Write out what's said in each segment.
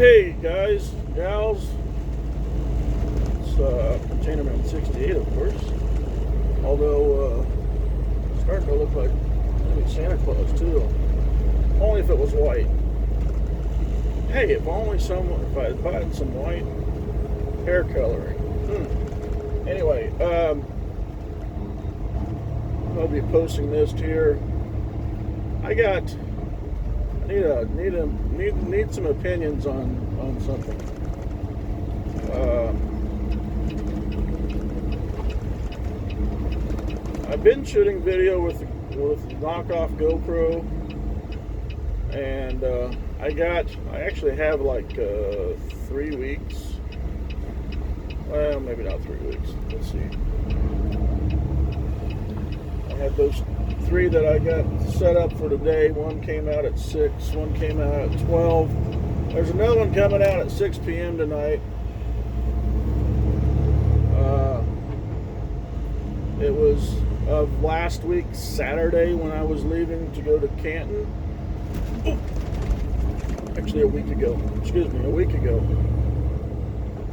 hey guys, gals, it's container man 68, of course. Although it's starting to look like maybe Santa Claus too. Only if it was white. Hey, if I had bought some white hair coloring. Anyway, I'll be posting this here. Need some opinions on something. I've been shooting video with knockoff GoPro, and I actually have like 3 weeks. Well, maybe not 3 weeks. Let's see. I had those 3 that I got set up for today. One came out at 6, one came out at 12. There's another one coming out at 6 p.m. tonight. It was of last week, Saturday, when I was leaving to go to Canton. Actually, a week ago.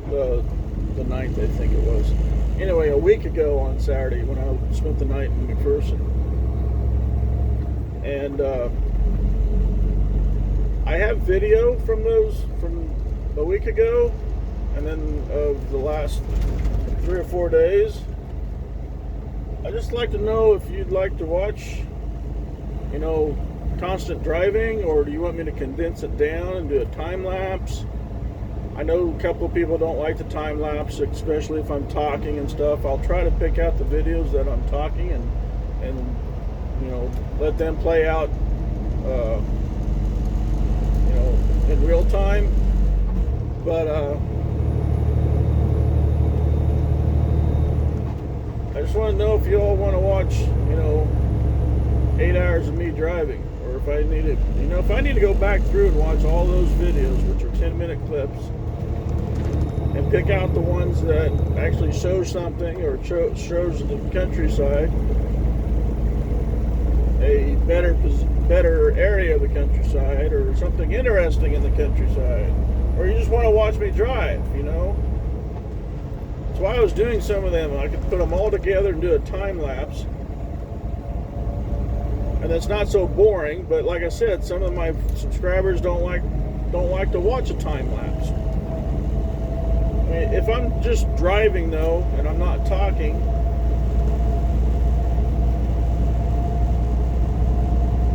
The 9th, I think it was. Anyway, a week ago on Saturday when I spent the night in McPherson. And I have video from a week ago, and then of the last 3 or 4 days. I'd just like to know if you'd like to watch, constant driving, or do you want me to condense it down and do a time lapse? I know a couple of people don't like the time lapse, especially if I'm talking and stuff. I'll try to pick out the videos that I'm talking and let them play out, in real time. But I just want to know if you all want to watch, 8 hours of me driving, or if I need to go back through and watch all those videos, which are 10-minute clips, and pick out the ones that actually show something or shows the countryside, a better area of the countryside, or something interesting in the countryside, or you just want to watch me drive, That's why I was doing some of them. I could put them all together and do a time lapse, and it's not so boring. But like I said, some of my subscribers don't like to watch a time lapse. I mean, if I'm just driving though, and I'm not talking,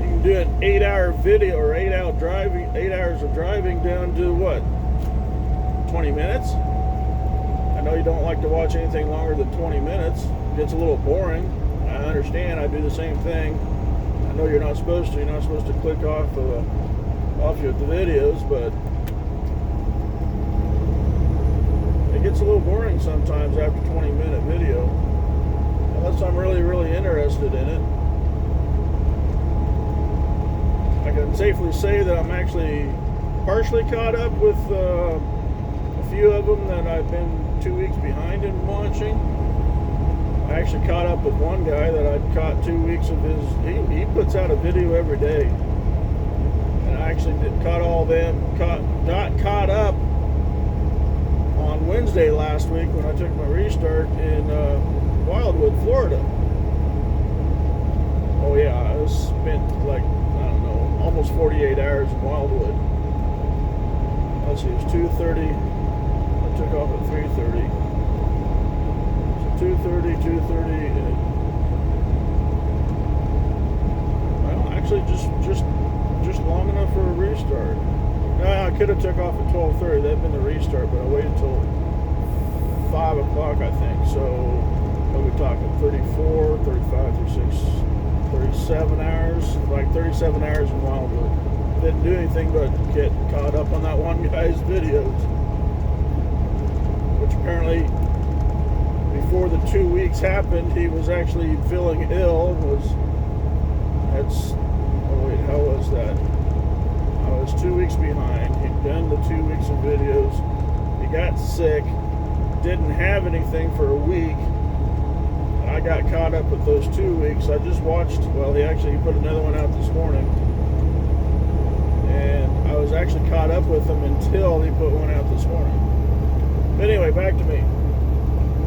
you can do an 8-hour video or 8 hours of driving down to what? 20 minutes? I know you don't like to watch anything longer than 20 minutes. It gets a little boring. I understand. I do the same thing. I know you're not supposed to. You're not supposed to click off your videos, but it gets a little boring sometimes after 20-minute video, unless I'm really, really interested in it. I can safely say that I'm actually partially caught up with a few of them that I've been 2 weeks behind in watching. I actually caught up with one guy that I'd caught 2 weeks of his. He puts out a video every day, and I actually got caught up on Wednesday last week when I took my restart in Wildwood, Florida. Oh yeah, I spent almost 48 hours in Wildwood. Let's see, it was 2:30. I took off at 3:30. So 2:30. Well, actually, just long enough for a restart. I could have took off at 12:30. That'd been the restart, but I waited till 5 o'clock, I think. So what are we talking? 34, 35, 36, 37 hours. Like 37 hours in Wildwood. Didn't do anything but get caught up on that one guy's videos, which apparently before the 2 weeks happened, he was actually feeling ill. How was that? I was 2 weeks behind. He'd done the 2 weeks of videos. He got sick. Didn't have anything for a week. I got caught up with those 2 weeks. I just watched. Well, he put another one out this morning, and I was actually caught up with him until he put one out this morning. But anyway, back to me.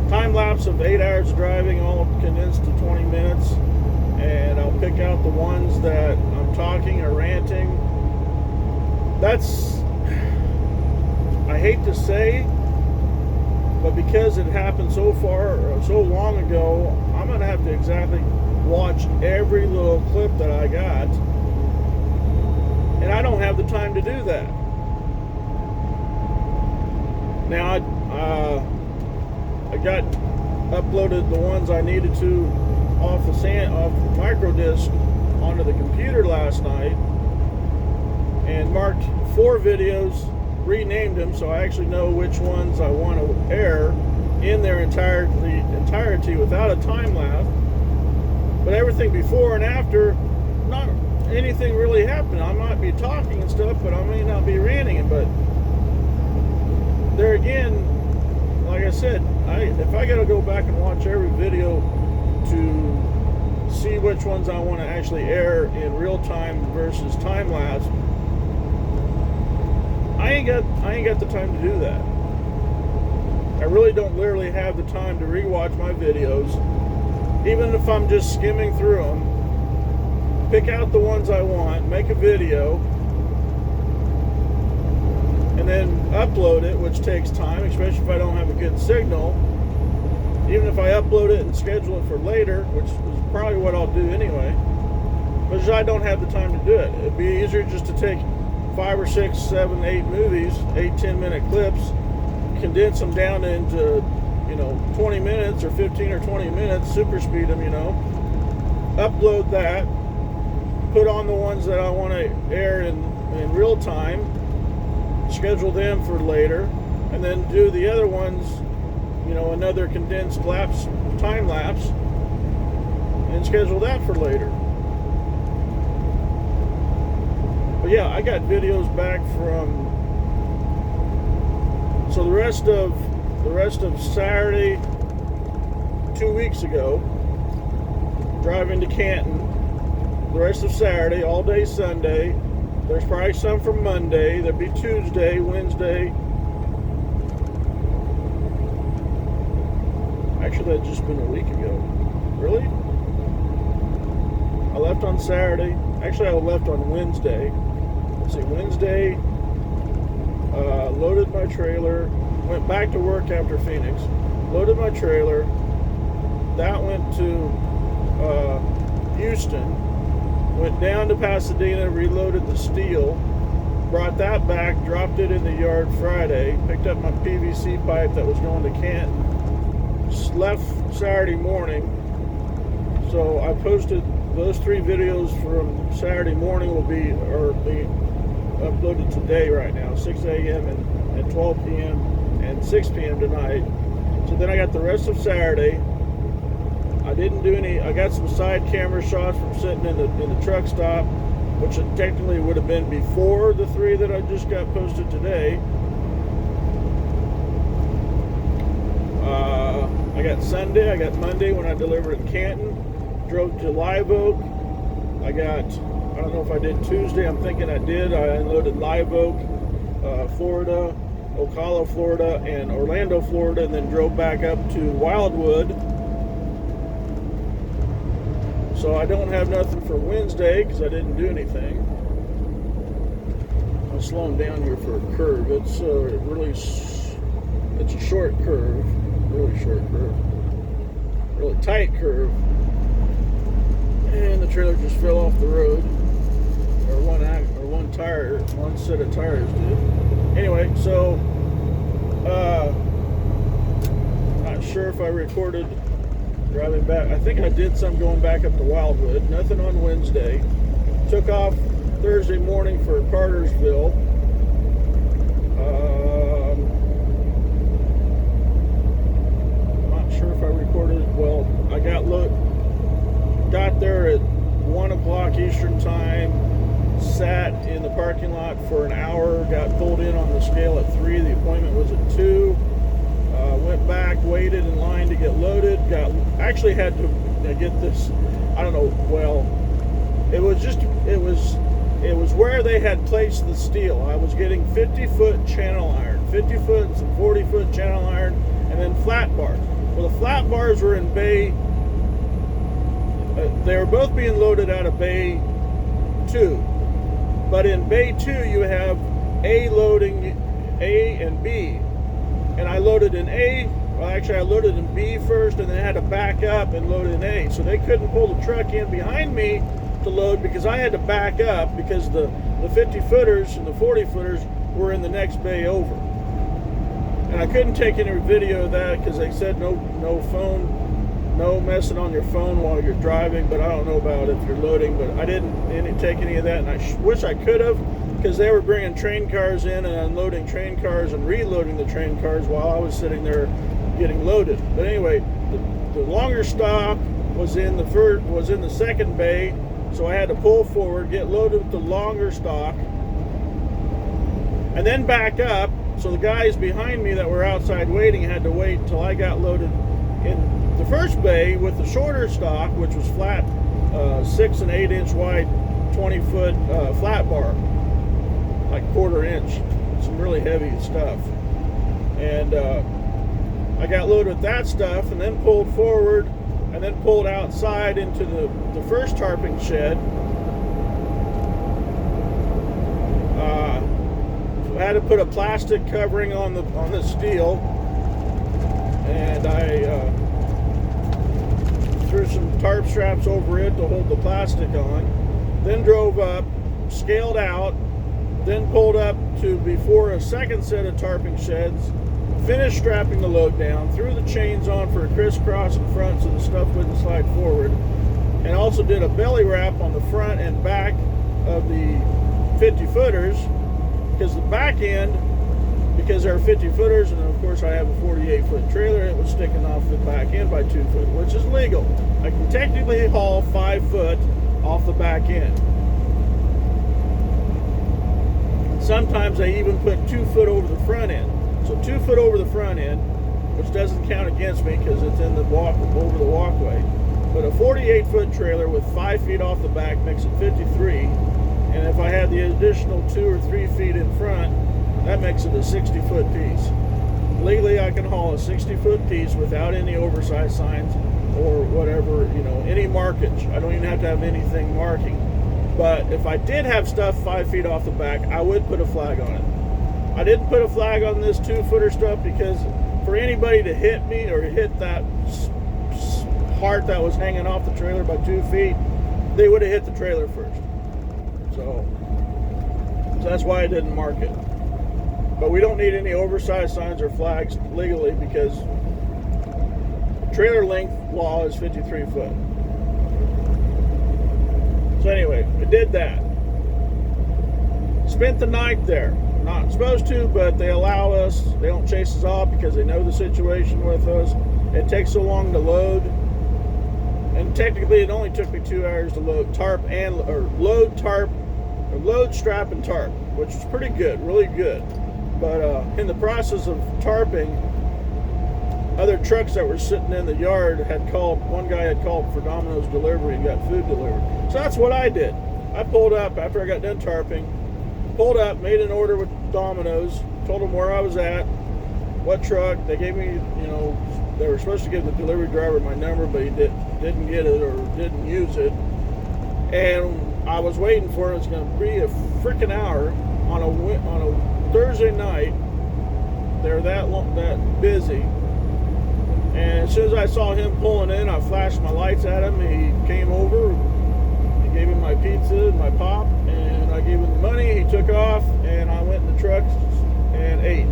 Time lapse of 8 hours of driving, all condensed to 20 minutes. And I'll pick out the ones that I'm talking or ranting. That's, I hate to say, but because it happened so long ago, I'm going to have to exactly watch every little clip that I got. And I don't have the time to do that. Now, I got uploaded the ones I needed to off the micro disk onto the computer last night, and marked 4 videos, renamed them, so I actually know which ones I want to air in their entirety without a time lapse. But everything before and after, not anything really happened. I might be talking and stuff, but I may not be ranting it. But there again, like I said, if I got to go back and watch every video to see which ones I want to actually air in real time versus time lapse, I ain't got the time to do that. I really don't literally have the time to rewatch my videos, even if I'm just skimming through them, pick out the ones I want, make a video, and then upload it, which takes time, especially if I don't have a good signal. Even if I upload it and schedule it for later, which is probably what I'll do anyway, because I don't have the time to do it. It'd be easier just to take 5 or 6, 7, 8 movies, 8-10-minute clips, condense them down into 20 minutes or 15 or 20 minutes, super speed them, upload that, put on the ones that I want to air in real time, schedule them for later, and then do the other ones, another condensed time lapse, and schedule that for later. But yeah, I got videos back from, so the rest of Saturday, 2 weeks ago, driving to Canton. The rest of Saturday, all day Sunday. There's probably some from Monday. There'll be Tuesday, Wednesday. Actually, that's just been a week ago. Really? I left on Saturday. Actually, I left on Wednesday. Let's see, Wednesday, loaded my trailer, went back to work after Phoenix, loaded my trailer. That went to Houston, went down to Pasadena, reloaded the steel, brought that back, dropped it in the yard Friday, picked up my PVC pipe that was going to Canton, left Saturday morning. So I posted those 3 videos from Saturday morning will be uploaded today right now, 6 a.m. and 12 p.m. and 6 p.m. tonight. So then I got the rest of Saturday. I didn't do any. I got some side camera shots from sitting in the truck stop, which technically would have been before the 3 that I just got posted today. I got Sunday, I got Monday when I delivered in Canton, drove to Live Oak. I don't know if I did Tuesday, I'm thinking I did. I unloaded Live Oak, Florida, Ocala, Florida, and Orlando, Florida, and then drove back up to Wildwood. So I don't have nothing for Wednesday because I didn't do anything. I'm slowing down here for a curve. It's a short curve. Really short curve, really tight curve, and the trailer just fell off the road, or one set of tires did. Anyway, so not sure if I recorded driving back. I think I did some going back up to Wildwood. Nothing on Wednesday. Took off Thursday morning for Cartersville. Sure if I recorded it. Well, I got there at 1 o'clock Eastern time, sat in the parking lot for an hour, got pulled in on the scale at 3, the appointment was at 2, went back, waited in line to get loaded, actually had to get this, I don't know, well, it was it was where they had placed the steel. I was getting 50-foot channel iron, 50-foot and some 40-foot channel iron, and then flat bars. Well, the flat bars were in bay. They were both being loaded out of bay 2. But in bay 2, you have A loading A and B. And I loaded in A. Well, actually, I loaded in B first, and then had to back up and load in A. So they couldn't pull the truck in behind me to load because I had to back up because the 50-footers and the 40-footers were in the next bay over. And I couldn't take any video of that because they said no phone, no messing on your phone while you're driving. But I don't know about if you're loading. But I didn't take any of that, and I wish I could have, because they were bringing train cars in and unloading train cars and reloading the train cars while I was sitting there getting loaded. But anyway, the longer stock was in the second bay, so I had to pull forward, get loaded with the longer stock, and then back up. So the guys behind me that were outside waiting had to wait until I got loaded in the first bay with the shorter stock, which was flat, 6 and 8 inch wide, 20-foot flat bar, like 1/4 inch, some really heavy stuff. And I got loaded with that stuff, and then pulled forward, and then pulled outside into the first tarping shed. I had to put a plastic covering on the steel, and I threw some tarp straps over it to hold the plastic on. Then drove up, scaled out, then pulled up to before a second set of tarping sheds, finished strapping the load down, threw the chains on for a crisscross in front so the stuff wouldn't slide forward, and also did a belly wrap on the front and back of the 50-footers, because the back end, because there are 50-footers, and of course I have a 48-foot trailer, it was sticking off the back end by 2 foot, which is legal. I can technically haul 5 foot off the back end. Sometimes I even put 2 foot over the front end. So 2 foot over the front end, which doesn't count against me because it's in the over the walkway. But a 48-foot trailer with 5 feet off the back makes it 53. And if I had the additional 2 or 3 feet in front, that makes it a 60-foot piece. Legally, I can haul a 60-foot piece without any oversized signs or whatever, any markage. I don't even have to have anything marking. But if I did have stuff 5 feet off the back, I would put a flag on it. I didn't put a flag on this 2-footer stuff because for anybody to hit me or hit that heart that was hanging off the trailer by 2 feet, they would have hit the trailer first. So that's why I didn't mark it. But we don't need any oversized signs or flags legally because trailer length law is 53 foot. So anyway, I did that. Spent the night there. Not supposed to, but they allow us. They don't chase us off because they know the situation with us. It takes so long to load. And technically it only took me 2 hours to load load, strap, and tarp, which was pretty good, really good. But in the process of tarping, other trucks that were sitting in the yard one guy had called for Domino's delivery and got food delivered. So that's what I did. I pulled up after I got done tarping, pulled up, made an order with Domino's, told them where I was at, what truck. They gave me, they were supposed to give the delivery driver my number, but he didn't get it or didn't use it. And I was waiting for it. It's going to be a freaking hour on a Thursday night. They're that busy. And as soon as I saw him pulling in, I flashed my lights at him. He came over. I gave him my pizza and my pop, and I gave him the money. He took off, and I went in the truck and ate.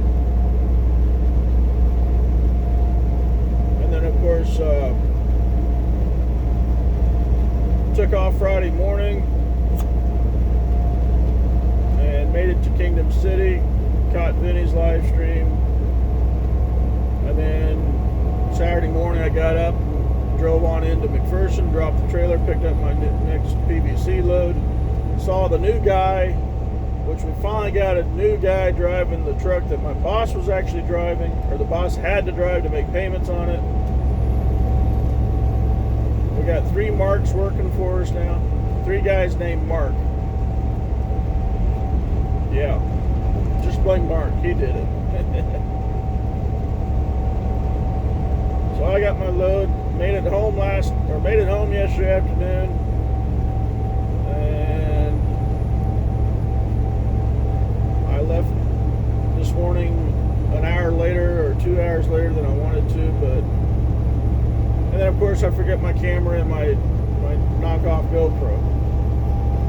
And then, of course, took off Friday morning and made it to Kingdom City, caught Vinny's live stream, and then Saturday morning I got up, drove on into McPherson, dropped the trailer, picked up my next PVC load, saw the new guy, which we finally got a new guy driving the truck that my boss was actually driving, or the boss had to drive to make payments on it. We got 3 Marks working for us now. 3 guys named Mark. Yeah, just blame Mark. He did it. So I got my load. Made it home yesterday afternoon, and I left this morning an hour later or 2 hours later than I wanted to, and then of course I forgot my camera and my knockoff GoPro.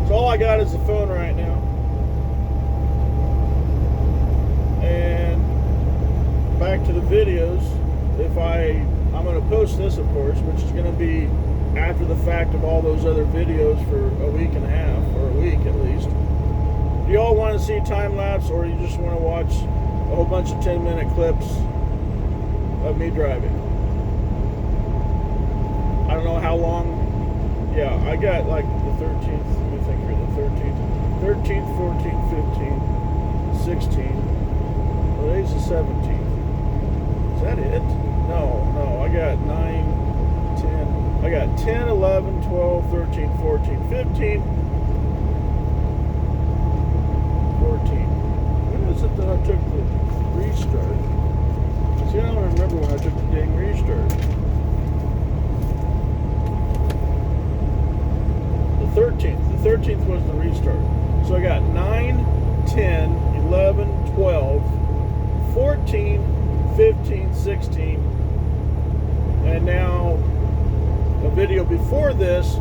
So all I got is the phone right now. And back to the videos. I'm going to post this, of course, which is going to be after the fact of all those other videos for a week and a half, or a week at least. Do you all want to see time lapse, or you just want to watch a whole bunch of 10-minute clips of me driving? I don't know how long. Yeah, I got like the 13th, let me think here, the 13th, 14th, 15th, 16th, well, today's the 17th. Is that it? No, I got 9, 10, I got 10, 11, 12, 13, 14, 15, 14. When was it that I took the restart? See, I don't remember when I took the dang restart. 13th. The 13th was the restart. So I got 9, 10, 11, 12, 14, 15, 16, and now a video before this,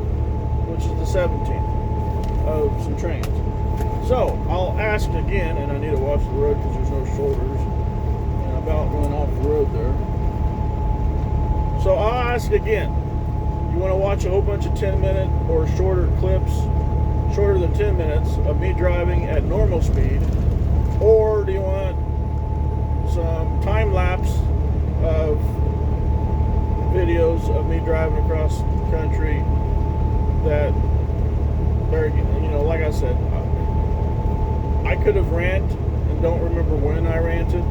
which is the 17th, of some trains. So I'll ask again, and I need to watch the road because there's no shoulders, and I'm about going off the road there. So I'll ask again. You want to watch a whole bunch of 10-minute or shorter clips, shorter than 10 minutes, of me driving at normal speed? Or do you want some time lapse of videos of me driving across the country that, like I said, I could have ranted and don't remember when I ranted,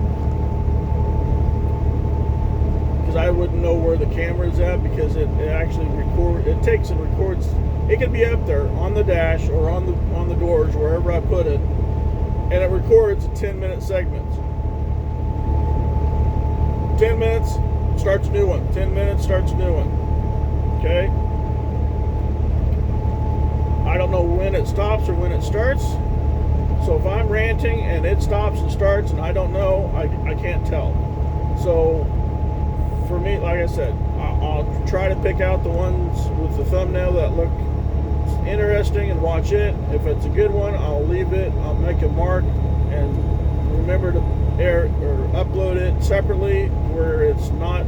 I wouldn't know where the camera's at, because it actually takes and records. It can be up there on the dash or on the doors, wherever I put it, and it records a 10-minute segment. 10 minutes, starts a new one. 10 minutes, starts a new one. Okay? I don't know when it stops or when it starts. So if I'm ranting and it stops and starts and I don't know, I can't tell. So for me, like I said, I'll try to pick out the ones with the thumbnail that look interesting and watch it. If it's a good one, I'll leave it. I'll make a mark and remember to air or upload it separately where it's not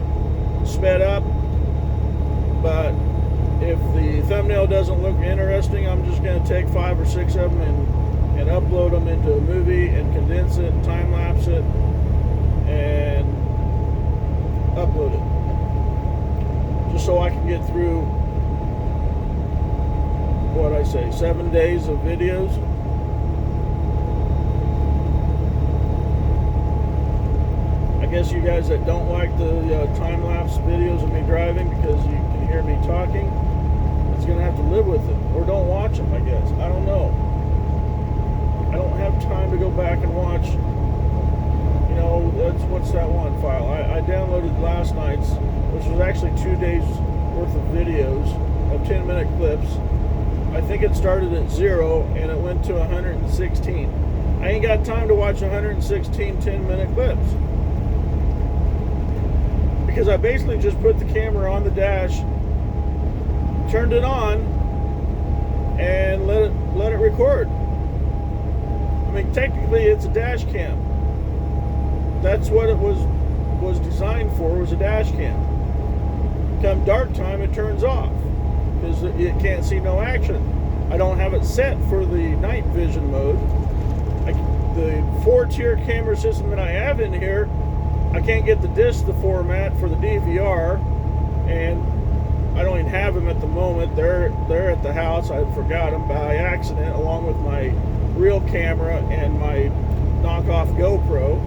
sped up. But if the thumbnail doesn't look interesting, I'm just going to take 5 or 6 of them and upload them into a movie and condense it and time lapse it and upload it, just so I can get through, what I say, 7 days of videos. I guess you guys that don't like the time-lapse videos of me driving because you can hear me talking, it's going to have to live with it, or don't watch them, I guess. I don't know. I don't have time to go back and watch. What's that one file? I downloaded last night's, which was actually 2 days worth of videos of 10-minute clips. I think it started at 0 and it went to 116. I ain't got time to watch 116 10-minute clips, because I basically just put the camera on the dash, turned it on, and let it record. I mean, technically it's a dash cam. That's what it was designed for, was a dash cam. Come dark time, it turns off because it can't see no action. I don't have it set for the night vision mode. The 4-tier camera system that I have in here, I can't get the disc, the format for the DVR, and I don't even have them at the moment. They're at the house. I forgot them by accident, along with my real camera and my knockoff GoPro.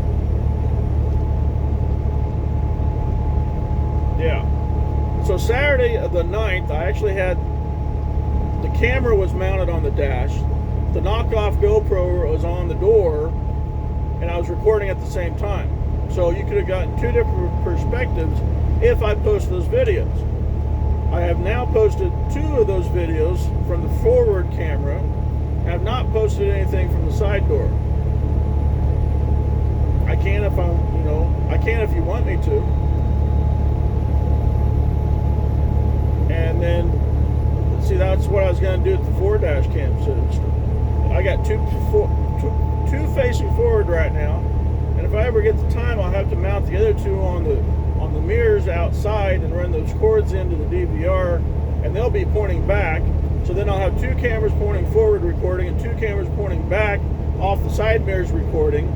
Yeah. So Saturday the 9th, I actually had, the camera was mounted on the dash. the knockoff GoPro was on the door, and I was recording at the same time. So you could have gotten two different perspectives if I posted those videos. I have now posted 2 of those videos from the forward camera. I have not posted anything from the side door. I can if I can if you want me to. And then, see, that's what I was going to do at the forward dash cam. So I got two facing forward right now, and if I ever get the time, I'll have to mount the other 2 on the mirrors outside and run those cords into the DVR, and they'll be pointing back. So then I'll have 2 cameras pointing forward recording and 2 cameras pointing back off the side mirrors recording.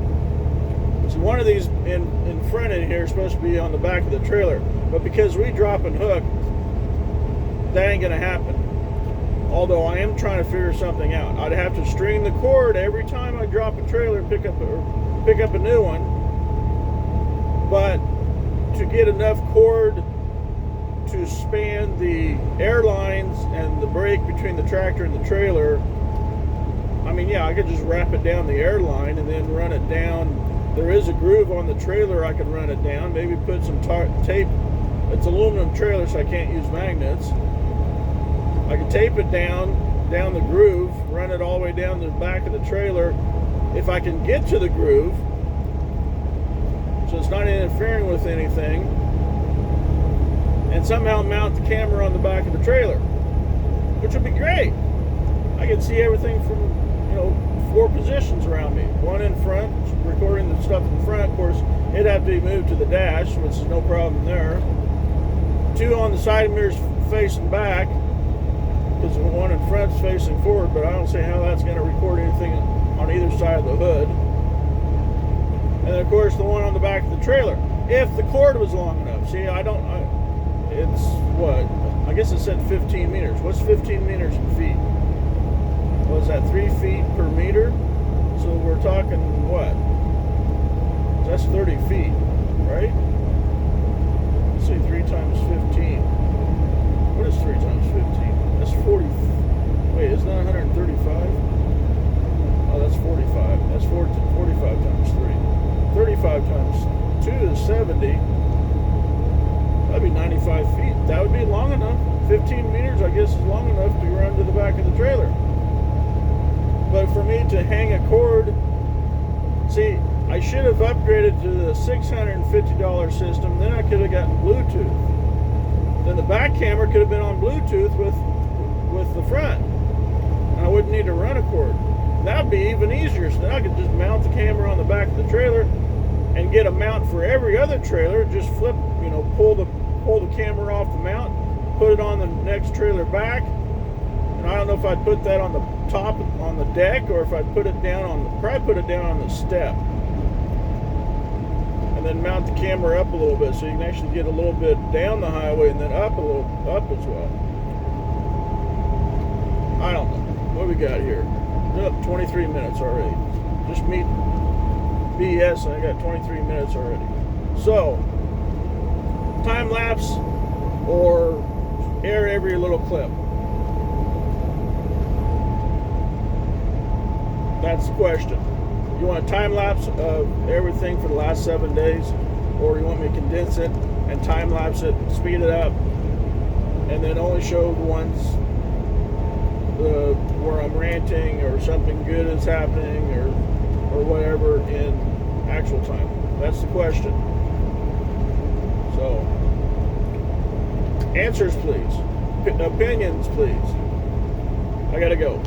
So one of these in front in here is supposed to be on the back of the trailer, but because we drop and hook, that ain't gonna happen. Although I am trying to figure something out. I'd have to string the cord every time I drop a trailer, pick up a new one. But to get enough cord to span the air lines and the break between the tractor and the trailer, I mean, yeah, I could just wrap it down the air line and then run it down. There is a groove on the trailer I could run it down. Maybe put some tape. It's aluminum trailer, so I can't use magnets. I could tape it down the groove, run it all the way down the back of the trailer if I can get to the groove, so it's not interfering with anything, and somehow mount the camera on the back of the trailer, which would be great. I could see everything from 4 positions around me. 1 in front, recording the stuff in front. Of course, it'd have to be moved to the dash, which is no problem there. 2 on the side mirrors facing back, because the one in front's facing forward, but I don't see how that's going to record anything on either side of the hood. And then, of course, the one on the back of the trailer, if the cord was long enough. See, it's what? I guess it said 15 meters. What's 15 meters in feet? Was that 3 feet per meter? So we're talking what? That's 30 feet, right? Let's see, 3 times 15. What is 3 times 15? That's 40. Wait, isn't that 135? Oh, that's 45. That's 45 times 3. 35 times 2 is 70. That'd be 95 feet. That would be long enough. 15 meters, I guess, is long enough to run to the back of the trailer. But for me to hang a cord, see, I should have upgraded to the $650 system. Then I could have gotten Bluetooth. Then the back camera could have been on Bluetooth with the front. And I wouldn't need to run a cord. That would be even easier. So then I could just mount the camera on the back of the trailer and get a mount for every other trailer. Just flip, pull the camera off the mount, put it on the next trailer back. And I don't know if I'd put that on the top on the deck, or if I'd put it down probably put it down on the step. And then mount the camera up a little bit so you can actually get a little bit down the highway and then up as well. I don't know. What we got here? We're up 23 minutes already. Just me BS, and I got 23 minutes already. So, time lapse or air every little clip? That's the question. You want a time lapse of everything for the last 7 days, or you want me to condense it and time lapse it, speed it up, and then only show the ones where I'm ranting or something good is happening or whatever in actual time? That's the question. So, answers please. Opinions please. I gotta go.